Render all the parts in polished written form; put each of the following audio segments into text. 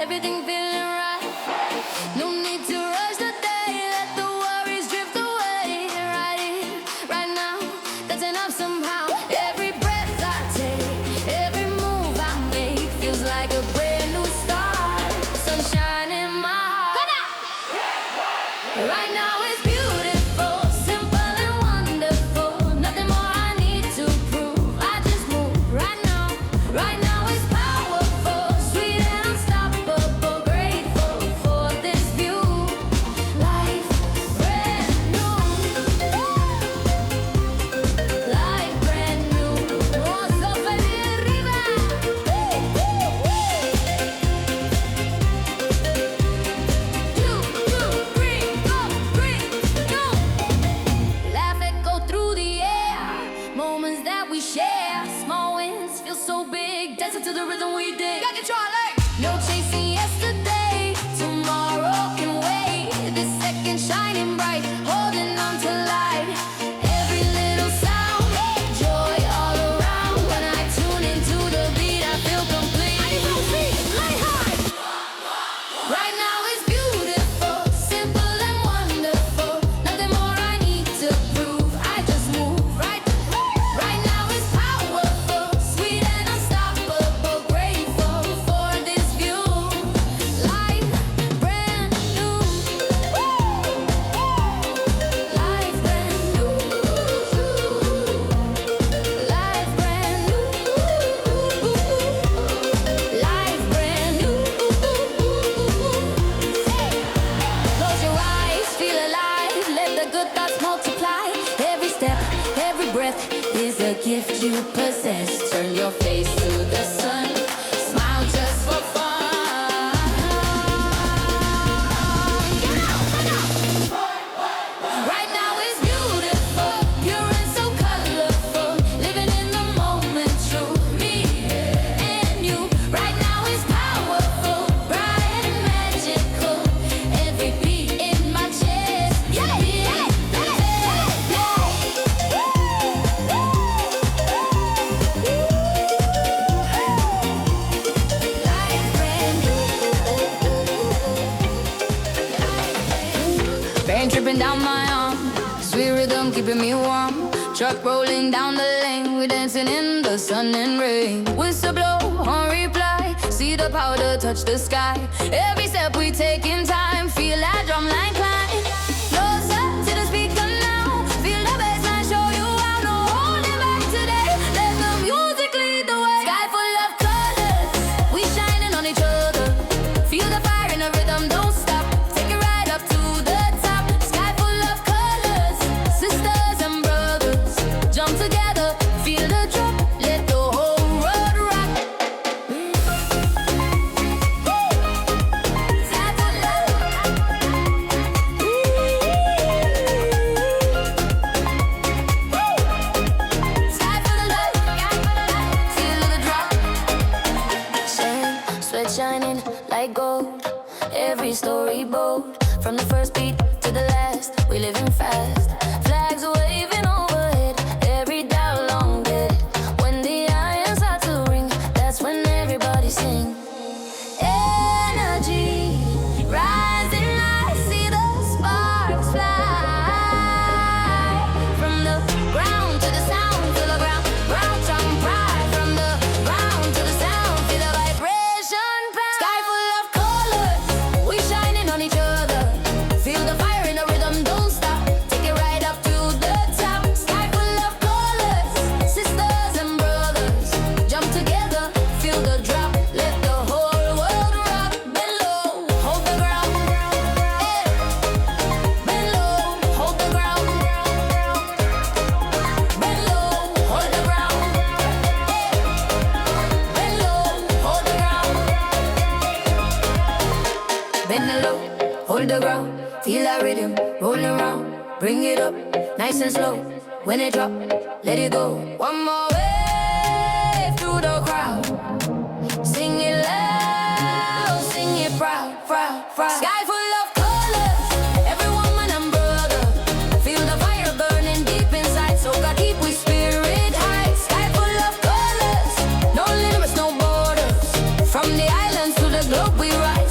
everything feeling right. No need to rush the day, let the worries drift away. Right here, right now, that's enough somehow. Every breath I take, every move I make feels like a brand new start. Sunshine in my heart. Right now it's beautiful, simple and wonderful. Nothing more I need to prove. I just move right now. Right now it's powerful, sweet and unstoppable. Grateful for this view. Life brand new. Life brand new. Oh, so feliz arriba. 2, 3, go, breathe, go. Laugh echo through the air. Moments that we share. Small wins feel so big. Dancing to the rhythm we dig. Got control, like. No chasing yesterday. Tomorrow can wait. This second shining bright. Holding on to light. Every little sound. Joy all around. When I tune into the beat, I feel complete. I need my feet, light high. Right now it's beautiful, simple and wonderful. Nothing more I need to prove. I just move right. Right now it's powerful, sweet and unstoppable. Grateful for this view. Life brand new. Life brand new. Life brand new. Life brand new. Close your eyes, feel alive. Let the good thoughts multiply. Every step, every breath is a gift you possess. Turn your face to the sun. Smile just for fun. Right now it's beautiful, pure and so colorful. Living in the moment, true. Me and you. Right now it's powerful, bright and magical. Every beat in my chest. Yeah, yeah, Life brand new. Rain dripping down my arm, sweet rhythm keeping me warm. Truck rolling down the lane, we dancing in the sun and rain. Whistle blow on reply, see the powder touch the sky. Every step we take in time, feel that drum line climb. Closer to the speaker now, feel the bassline show you how. No holding back today, let the music lead the way. Sky full of colors, we shining on each other. Feel the fire in the rhythm, don't stop. Take it right up to the top. Sky full of colors, sisters and brothers. Jump together, feel the drop. Let the whole world rock. Sky full of Sky full of love, feel the drop. Shine, sweat shining like gold. Every story bold. From the first beat to the last, we living fast. Flags waving overhead, every doubt long dead. When the irons start to ring, that's when everybody sing. Energy rising, I see the sparks fly. From the ground to the sound, to the ground, ground strong pride. From the ground to the sound, feel the vibration pound. Sky full of colors, we shining on each other. Feel the fire in the rhythm, don't stop. Take it right up to the top. Sky full of colors, sisters and brothers. Jump together, feel the drop. Let the whole world rock. Bend low, hold the ground. Bend low, hold the ground. Bend low, hold the ground. Bend low, hold the ground. Bend low, hold the ground. Feel that rhythm rolling around. Bring it up, nice and slow. When it drop, let it go. One more wave through the crowd. Sing it loud, sing it proud, proud, proud. Sky full of colors, every woman and brother. Feel the fire burning deep inside. Soca keep we spirit high. Sky full of colors, no limits, no borders. From the islands to the globe we rise.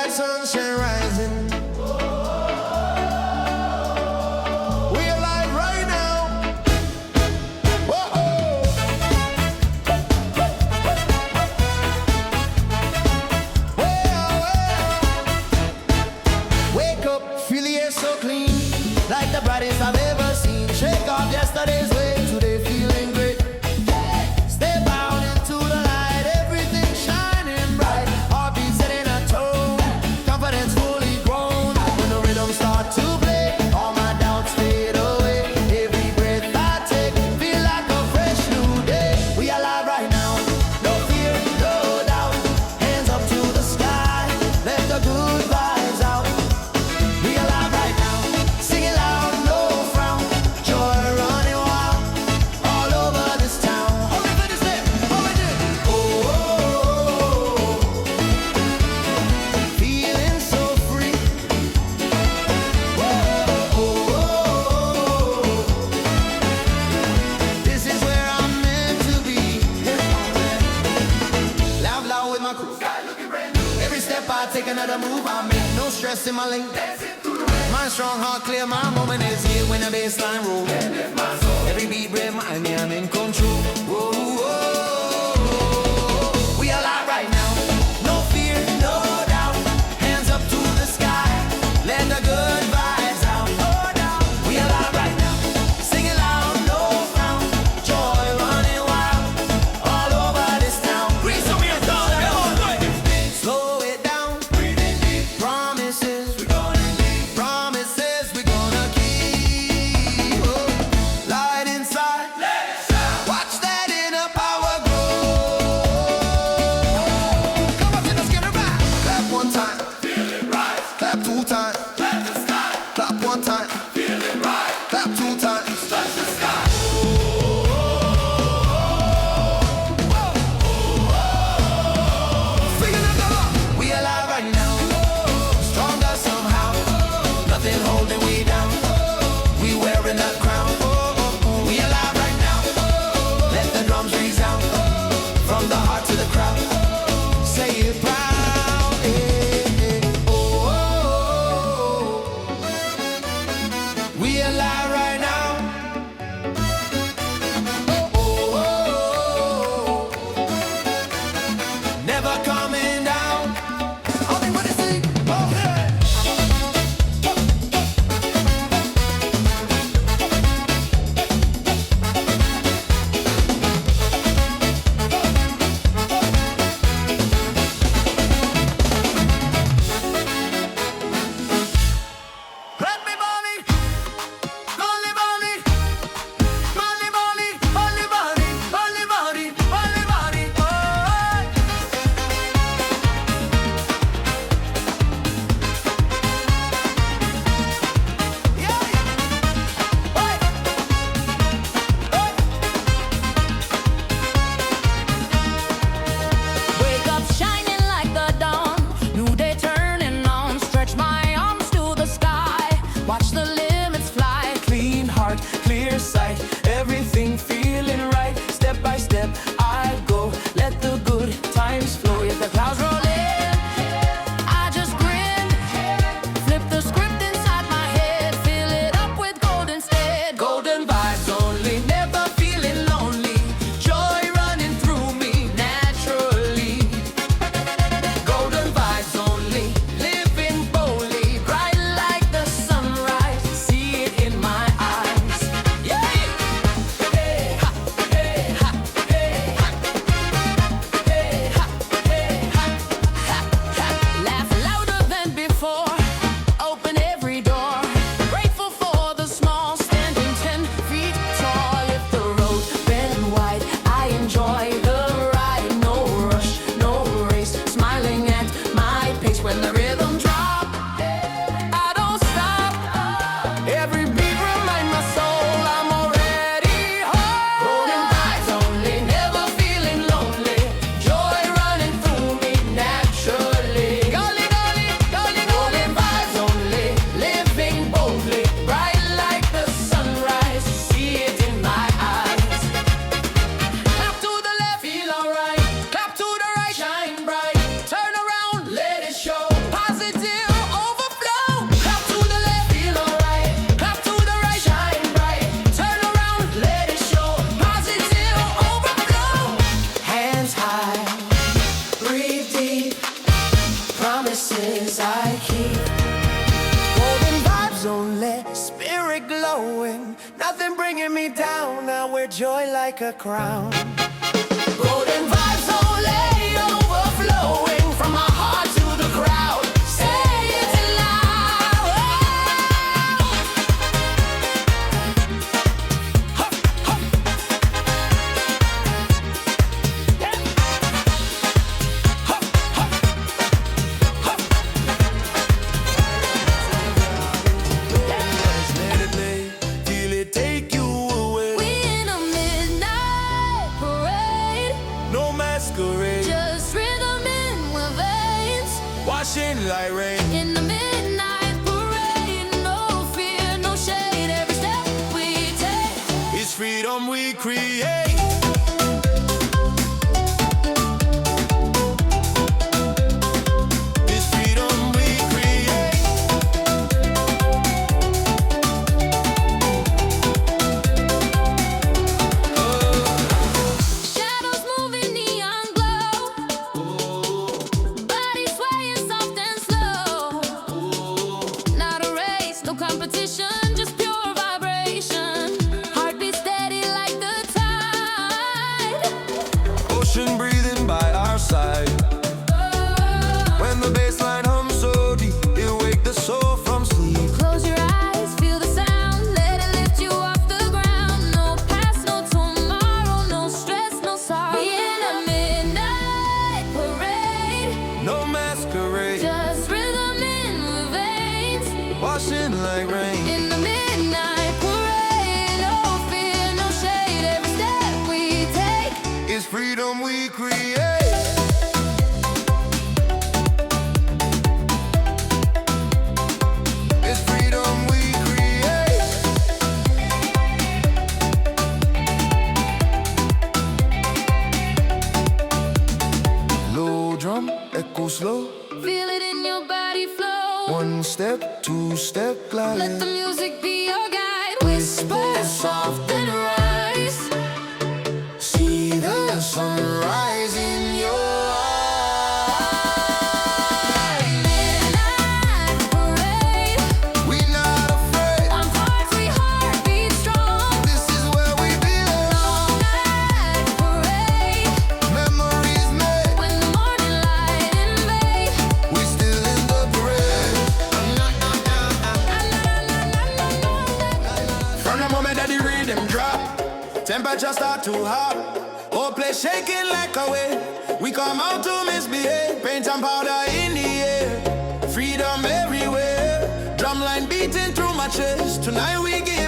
like sunshine rising. We alive right now. Whoa. Wake up, feel the air so clean, like the brightest I've ever seen. Shake off yesterday's way, today feeling great. Step out into the light, everything shining bright. Heartbeat setting a tone, confidence fully grown. When the rhythm start to play, all my doubts fade away. Every breath I take, feel like a fresh new day. We alive right now, no fear, no doubt. Hands up to the sky, let the good vibes out. We alive right now, singing loud, no frown. Joy running wild, all over this town. Hurry for this step, hurry this. Oh, feeling so free. This is where I'm meant to be. Loud, loud with my crew. Every step I take, another move I make. No stress in my lane. Mind strong, heart clear, my moment is here when the bassline roll. Every beat remind me I'm in control. Whoa, whoa. We alive right now, no fear, no doubt. Hands up to the sky, let the good vibes out. Oh, now we alive right now, singing loud, no frown. Joy running wild, all over this town. Breathe some of your thoughts, slow it down. Promises we're gonna keep. Promises we're gonna keep. Oh, light inside, watch that inner power promises I keep. Golden vibes only, spirit glowing, nothing bringing me down. Now wear joy like a crown. Golden vibes only, overflowing from my heart to the crowd. Say it loud. Hup, hup. Yeah. Hup, hup. Hup. Let it play, feel it take you away. We in a midnight parade, No masquerade, just rhythm in my veins. washing like rain. In the midnight parade, no fear, no shade. Every step we take, It's freedom we create. It's freedom we create. shadows moving, neon glow. Bodies swaying soft and slow. Not a race, no competition, just pure vibration. Heartbeat steady like the tide. Ocean breathing by our side. When the bassline hums so deep, it wake the soul from sleep. Close your eyes, feel the sound, let it lift you off the ground. No past, no tomorrow, no stress, no sorrow. In a midnight parade, No masquerade, just rhythm in the veins. washing like rain. In the midnight parade, no fear, no shade. Every step we take, It's freedom we create. It's freedom we create. Low drum, echo slow. feel it in your body flow. One step, two step, glide. Let the music be your guide. Whisper soft and rise. See the sunrise in your eyes. Midnight parade, We not afraid. on parts we heartbeat strong. This is where we belong. Night parade, Memories made. when the morning light invade. We still in the parade. From the moment that the rhythm drop, temperature start to hot. Whole place shaking like a wave. We come out to misbehave. Paint and powder in the air. Freedom everywhere. Drumline beating through my chest. Tonight we give